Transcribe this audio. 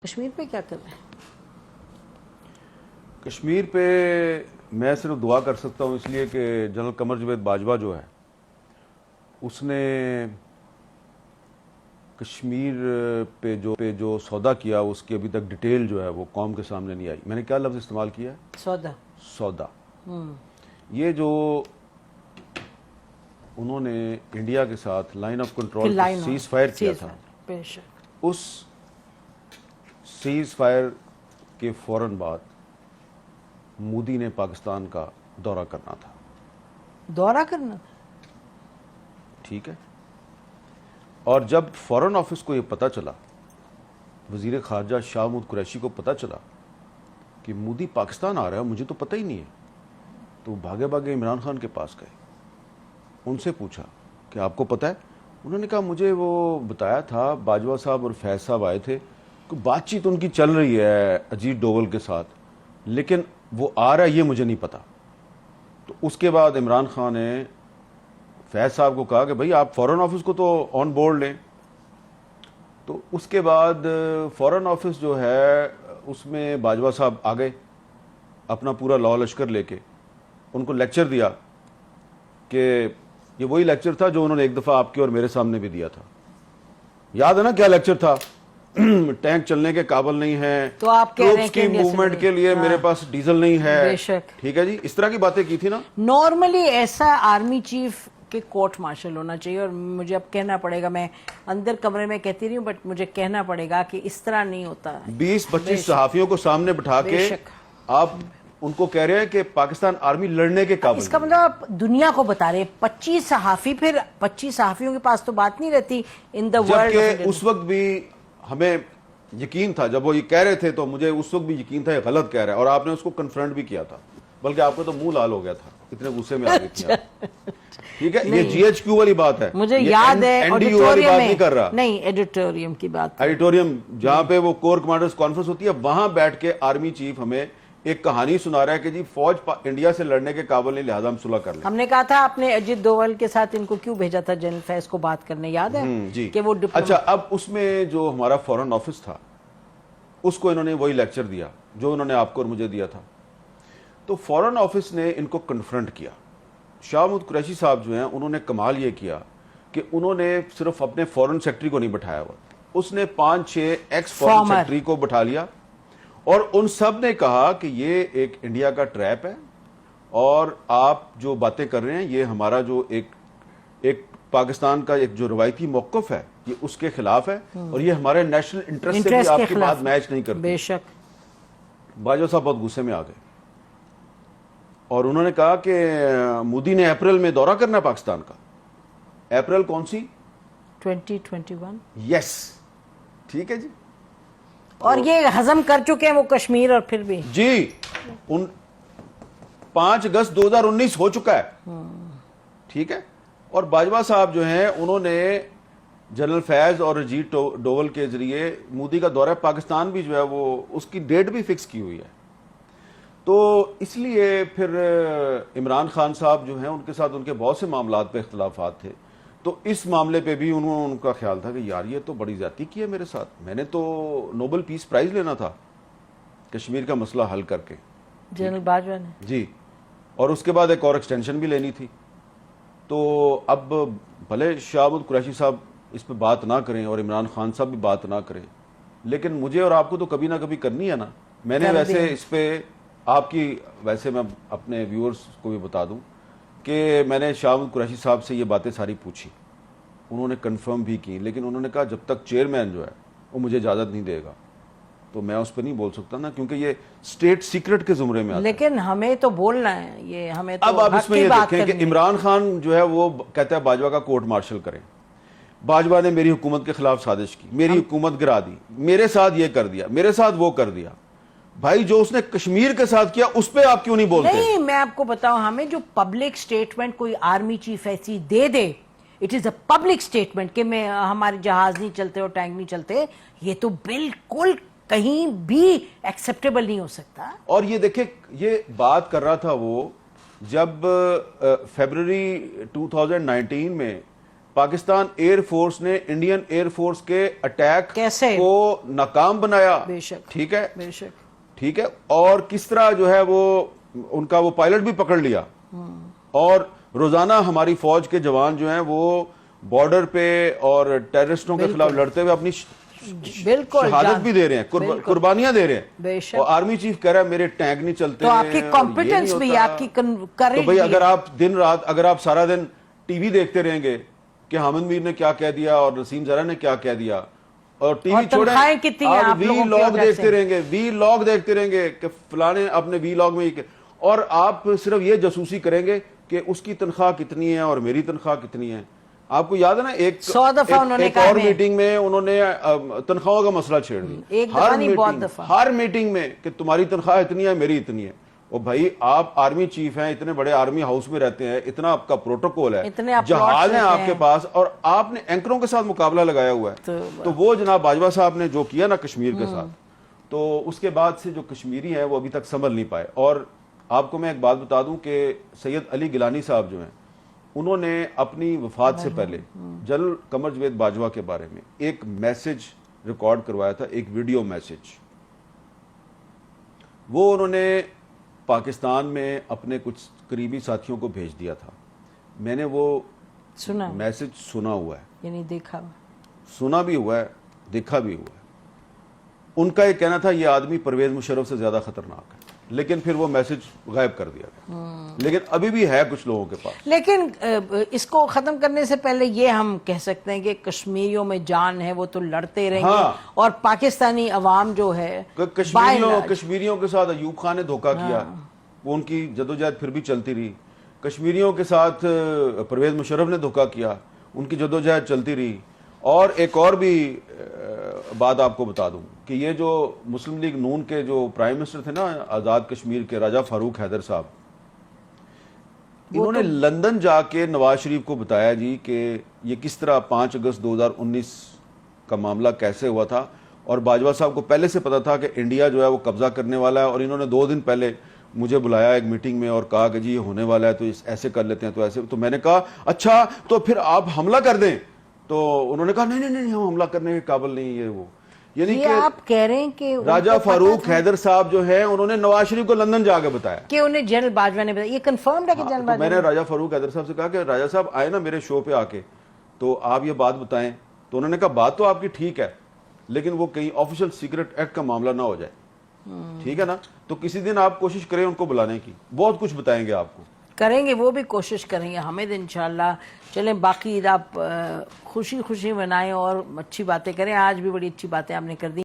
کشمیر پہ کیا کر رہے ہیں؟ کشمیر پہ میں صرف دعا کر سکتا ہوں، اس لیے کہ جنرل قمر جاوید باجوہ جو ہے اس نے کشمیر پہ جو سودا کیا اس کی ابھی تک ڈیٹیل جو ہے وہ قوم کے سامنے نہیں آئی. میں نے کیا لفظ استعمال کیا ہے؟ سودا. یہ جو انہوں نے انڈیا کے ساتھ line of control cease fire کیا تھا، اس سیز فائر کے فوراً بعد مودی نے پاکستان کا دورہ کرنا تھا. ٹھیک ہے. اور جب فورن آفس کو یہ پتہ چلا، وزیر خارجہ شاہ محمود قریشی کو پتہ چلا کہ مودی پاکستان آ رہا ہے، مجھے تو پتہ ہی نہیں ہے، تو وہ بھاگے عمران خان کے پاس گئے. ان سے پوچھا کہ آپ کو پتہ ہے؟ انہوں نے کہا مجھے وہ بتایا تھا، باجوہ صاحب اور فیض صاحب آئے تھے، بات چیت ان کی چل رہی ہے اجیت ڈوول کے ساتھ، لیکن وہ آ رہا ہے یہ مجھے نہیں پتا. تو اس کے بعد عمران خان نے فیض صاحب کو کہا کہ بھائی آپ فورن آفس کو تو آن بورڈ لیں. تو اس کے بعد فورن آفس جو ہے اس میں باجوہ صاحب آ گئے اپنا پورا لاء لشکر لے کے. ان کو لیکچر دیا کہ یہ وہی لیکچر تھا جو انہوں نے ایک دفعہ آپ کے اور میرے سامنے بھی دیا تھا. یاد ہے نا کیا لیکچر تھا؟ ٹینک چلنے کے قابل نہیں ہے، تو آپ کہہ رہے ہیں کہ موومنٹ کے لیے میرے پاس ڈیزل نہیں ہے. ٹھیک ہے جی، اس طرح کی باتیں کی تھی نا. نارملی ایسا آرمی چیف کے کورٹ مارشل ہونا چاہیے، اور مجھے اب کہنا پڑے گا، میں اندر کمرے میں کہتی رہی ہوں بٹ مجھے کہنا پڑے گا کہ اس طرح نہیں ہوتا. 20-25 صحافیوں کو سامنے بٹھا کے آپ ان کو کہہ رہے ہیں کہ پاکستان آرمی لڑنے کے قابل. اس کا مطلب آپ دنیا کو بتا رہے ہیں 25 صحافی، پھر 25 صحافیوں کے پاس تو بات نہیں رہتی ان دا ورلڈ. جبکہ اس وقت بھی ہمیں یقین تھا، جب وہ یہ کہہ رہے تھے تو مجھے اس وقت بھی یقین تھا یہ غلط کہہ رہا ہے، اور آپ نے اس کو کنفرنٹ بھی کیا تھا، بلکہ آپ کو تو منہ لال ہو گیا تھا، اتنے غصے میں آ گئی تھی آپ. ٹھیک ہے، یہ جی ایچ کیو والی بات ہے، مجھے یاد ہے ایڈیٹوریم کی بات، ایڈیٹوریم جہاں پہ وہ کور کمانڈرز کانفرنس ہوتی ہے، وہاں بیٹھ کے آرمی چیف ہمیں ایک کہانی سنا رہا ہے کہ جی فوج انڈیا سے لڑنے کے قابل نہیں، لہذا ہم صلح کر لیں. ہم نے کہا تھا آپ نے اجیت ڈوول کے ساتھ ان کو کیوں بھیجا تھا جنرل فیض کو بات کرنے، یاد ہے جی. کہ وہ اچھا، اب اس میں جو ہمارا فورن آفس تھا اس کو انہوں نے وہی لیکچر دیا جو انہوں نے آپ کو اور مجھے دیا تھا. تو فورن آفس نے ان کو کنفرنٹ کیا. شاہ محمود قریشی صاحب جو ہیں انہوں نے کمال یہ کیا کہ انہوں نے صرف اپنے فورن سیکٹری کو نہیں بٹھایا ہوا، اس نے 5-6 ایکس فورن سیکٹری کو بٹھا لیا، اور ان سب نے کہا کہ یہ ایک انڈیا کا ٹریپ ہے، اور آپ جو باتیں کر رہے ہیں یہ ہمارا جو ایک پاکستان کا ایک جو روایتی موقف ہے یہ اس کے خلاف ہے، اور یہ ہمارے نیشنل انٹرسٹ سے بھی آپ کی بات میچ نہیں کرتی. بے شک. باجوہ صاحب بہت غصے میں آ گئے اور انہوں نے کہا کہ مودی نے اپریل میں دورہ کرنا ہے پاکستان کا. اپریل کون سی؟ 2021. یس. ٹھیک ہے جی. اور یہ ہضم کر چکے ہیں وہ کشمیر، اور پھر بھی جی 5 اگست 2019 ہو چکا ہے. ٹھیک ہے. اور باجوہ صاحب جو ہیں انہوں نے جنرل فیض اور اجیت ڈوول کے ذریعے مودی کا دورہ پاکستان بھی جو ہے وہ اس کی ڈیٹ بھی فکس کی ہوئی ہے. تو اس لیے پھر عمران خان صاحب جو ہیں ان کے ساتھ ان کے بہت سے معاملات پہ اختلافات تھے، تو اس معاملے پہ بھی ان کا خیال تھا کہ یار یہ تو بڑی زیادتی کی ہے میرے ساتھ، میں نے تو نوبل پیس پرائز لینا تھا کشمیر کا مسئلہ حل کر کے. جنرل باجوہ نے جی. اور اس کے بعد ایک اور ایکسٹینشن بھی لینی تھی. تو اب بھلے شاہ محمود قریشی صاحب اس پہ بات نہ کریں اور عمران خان صاحب بھی بات نہ کریں، لیکن مجھے اور آپ کو تو کبھی نہ کبھی کرنی ہے نا. میں نے ویسے اس پہ آپ کی، ویسے میں اپنے ویورز کو بھی بتا دوں کہ میں نے شاہ محمود قریشی صاحب سے یہ باتیں ساری پوچھی، انہوں نے کنفرم بھی کی، لیکن انہوں نے کہا جب تک چیئرمین جو ہے وہ مجھے اجازت نہیں دے گا تو میں اس پہ نہیں بول سکتا نا، کیونکہ یہ اسٹیٹ سیکرٹ کے زمرے میں آتا ہے. لیکن ہمیں تو بولنا ہے، یہ ہمیں تو اب آپ اس میں یہ دیکھیں کہ عمران خان جو ہے وہ کہتا ہے باجوہ کا کورٹ مارشل کریں. باجوہ نے میری حکومت کے خلاف سازش کی، میری حکومت گرا دی، میرے ساتھ یہ کر دیا، میرے ساتھ وہ کر دیا. بھائی جو اس نے کشمیر کے ساتھ کیا اس پہ آپ کیوں نہیں بولتے؟ نہیں، میں آپ کو بتاؤں، ہمیں جو پبلک سٹیٹمنٹ کوئی آرمی چیف ایسی دے دے، it is a public statement کہ میں ہمارے جہاز نہیں چلتے اور ٹینک نہیں چلتے، یہ تو بالکل کہیں بھی ایکسیپٹیبل نہیں ہو سکتا. اور یہ دیکھیں یہ بات کر رہا تھا وہ جب فیبرری 2019 میں پاکستان ایئر فورس نے انڈین ایئر فورس کے اٹیک کیسے کو ناکام بنایا. بے شک ٹھیک ہے, بے شک ٹھیک ہے, اور کس طرح جو ہے وہ ان کا وہ پائلٹ بھی پکڑ لیا, اور روزانہ ہماری فوج کے جوان جو ہیں وہ بارڈر پہ اور ٹیررسٹوں کے خلاف لڑتے ہوئے اپنی بالکل شہادت بھی دے رہے ہیں, قربانیاں دے رہے ہیں. بے شک. اور آرمی چیف کہہ رہا ہے میرے ٹینک نہیں چلتے, تو آپ کی کمپیٹنس بھی, آپ کی تو بھئی اگر آپ دن رات, اگر آپ سارا دن ٹی وی دیکھتے رہیں گے کہ حامد میر نے کیا کہہ دیا اور نسیم زرہ نے کیا کہہ دیا, اور ٹی وی چھوڑیں آپ وی لاگ دیکھتے رہیں گے, وی لاگ دیکھتے رہیں گے کہ فلانے اپنے وی لاگ میں, اور آپ صرف یہ جاسوسی کریں گے کہ اس کی تنخواہ کتنی ہے اور میری تنخواہ کتنی ہے. آپ کو یاد ہے نا ایک اور میٹنگ میں انہوں نے تنخواہوں کا مسئلہ چھیڑ دیا, ہر میٹنگ میں کہ تمہاری تنخواہ اتنی ہے میری اتنی ہے. اور بھائی آپ آرمی چیف ہیں, اتنے بڑے آرمی ہاؤس میں رہتے ہیں, اتنا آپ کا پروٹوکول ہے, جہاز ہیں آپ کے پاس, اور آپ نے اینکروں کے ساتھ مقابلہ لگایا ہوا ہے. تو وہ جناب باجوہ صاحب نے جو کیا نا کشمیر کے ساتھ, تو اس کے بعد سے جو کشمیری ہیں وہ ابھی تک سنبھل نہیں پائے. اور آپ کو میں ایک بات بتا دوں کہ سید علی گیلانی صاحب جو ہیں, انہوں نے اپنی وفات سے پہلے جنرل قمر جاوید باجوہ کے بارے میں ایک میسج ریکارڈ کروایا تھا, ایک ویڈیو میسج. وہ انہوں نے پاکستان میں اپنے کچھ قریبی ساتھیوں کو بھیج دیا تھا. میں نے وہ میسج سنا ہوا ہے, یعنی دیکھا, سنا بھی ہوا ہے, دیکھا بھی ہوا ہے. ان کا یہ کہنا تھا یہ آدمی پرویز مشرف سے زیادہ خطرناک ہے, لیکن پھر وہ میسج غائب کر دیا گیا. لیکن ابھی بھی ہے کچھ لوگوں کے پاس. لیکن اس کو ختم کرنے سے پہلے یہ ہم کہہ سکتے ہیں کہ کشمیریوں میں جان ہے, وہ تو لڑتے رہیں گے, اور پاکستانی عوام جو ہے کشمیریوں کے ساتھ ایوب خان نے دھوکہ کیا, وہ ان کی جدوجہد پھر بھی چلتی رہی. کشمیریوں کے ساتھ پرویز مشرف نے دھوکہ کیا, ان کی جدوجہد چلتی رہی. اور ایک اور بھی بات آپ کو بتا دوں کہ یہ جو مسلم لیگ نون کے جو پرائم منسٹر تھے نا آزاد کشمیر کے, راجہ فاروق حیدر صاحب, انہوں نے لندن جا کے نواز شریف کو بتایا جی کہ یہ کس طرح 5 اگست 2019 کا معاملہ کیسے ہوا تھا, اور باجوہ صاحب کو پہلے سے پتا تھا کہ انڈیا جو ہے وہ قبضہ کرنے والا ہے, اور انہوں نے 2 دن پہلے مجھے بلایا ایک میٹنگ میں اور کہا کہ جی یہ ہونے والا ہے تو ایسے کر لیتے ہیں, تو ایسے. تو میں نے کہا اچھا تو پھر آپ حملہ کر دیں, تو انہوں نے کہا نہیں نہیں ہم حملہ کرنے کے قابل نہیں, یہ وہ. یعنی کہ آپ کہہ رہے ہیں کہ راجہ فاروق حیدر صاحب جو ہیں انہوں نے نواز شریف کو لندن جا کے بتایا کہ انہیں جنرل باجوہ نے بتایا. یہ کنفرمڈ ہے کہ جنرل باجوہ, میں نے راجہ فاروق حیدر صاحب سے کہا کہ راجہ صاحب آئے نا میرے شو پہ آ کے, تو آپ یہ بات بتائیں. تو انہوں نے کہا بات تو آپ کی ٹھیک ہے, لیکن وہ کہیں آفیشل سیکرٹ ایکٹ کا معاملہ نہ ہو جائے, ٹھیک ہے نا. تو کسی دن آپ کوشش کریں ان کو بلانے کی, بہت کچھ بتائیں گے آپ کو. کریں گے, وہ بھی کوشش کریں گے حامد انشاءاللہ. چلیں باقی آپ خوشی خوشی منائیں اور اچھی باتیں کریں. آج بھی بڑی اچھی باتیں آپ نے کر دی.